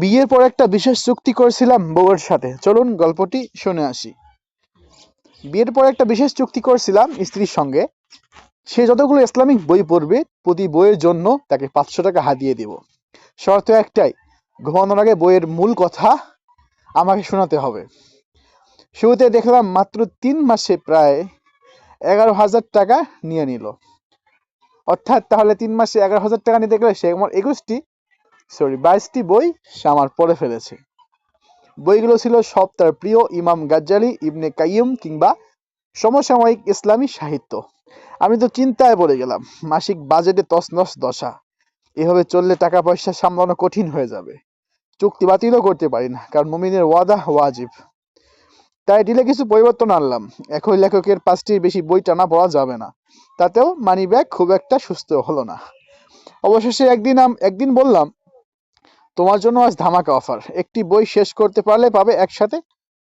বিয়ের পর একটা বিশেষ চুক্তি করেছিলাম বউয়ের সাথে, চলুন গল্পটি শুনে আসি। বিয়ের পর একটা বিশেষ চুক্তি করেছিলাম স্ত্রীর সঙ্গে। সে যতগুলো ইসলামিক বই পড়বে প্রতি বইয়ের জন্য তাকে 500 টাকা হাতিয়ে দিব। শর্ত একটাই, ঘুমানোর আগে বইয়ের মূল কথা আমাকে শোনাতে হবে। শুরুতে দেখলাম মাত্র 3 মাসে প্রায় 11,000 টাকা নিয়ে নিল। অর্থাৎ তাহলে 3 মাসে 11,000 টাকা নিতে গেলে সে আমার 22টি বই সে আমার পড়ে ফেলেছে। বইগুলো ছিল সব তার প্রিয় ইমাম গাজ্জালি, ইবনে কাইয়িম কিংবা সমসাময়িক ইসলামী সাহিত্য। আমি তো চিন্তায় পড়ে গেলাম, মাসিক বাজেটে তছনছ দশা। এভাবে চললে টাকা পয়সা সামলানো কঠিন হয়ে যাবে। চুক্তি বাতিলও করতে পারি না, কারণ মুমিনের ওয়াদা ওয়াজিব। তাই ডিলে কিছু পরিবর্তন আনলাম। একই লেখকের 5টির বেশি বই টানা পড়া যাবে না। তাতেও মানিব্যাগ খুব একটা সুস্থ হলো না। অবশেষে একদিন বললাম, তোমার জন্য আজ ধামাকা অফার। একটি বই শেষ করতে পারলে পাবে একসাথে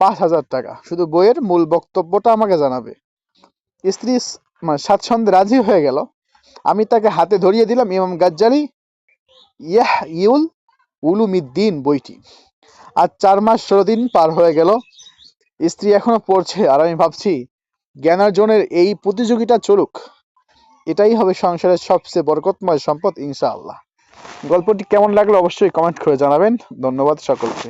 5,000 টাকা। শুধু বইয়ের মূল বক্তব্যটা আমাকে জানাবে। স্ত্রী স্বাচ্ছন্দ্যে রাজি হয়ে গেল। আমি তাকে হাতে ধরিয়ে দিলাম ইমাম গাজ্জালি ইউল উলুমিদ্দিন বইটি। আজ 4 মাস 16 দিন পার হয়ে গেল। স্ত্রী এখনো পড়ছে আর আমি ভাবছি, জ্ঞানার্জনের এই প্রতিযোগিতা চলুক। এটাই হবে সংসারের সবচেয়ে বরকতময় সম্পদ ইনশাআল্লাহ। গল্পটি কেমন লাগলো অবশ্যই কমেন্ট করে জানাবেন। ধন্যবাদ সকলকে।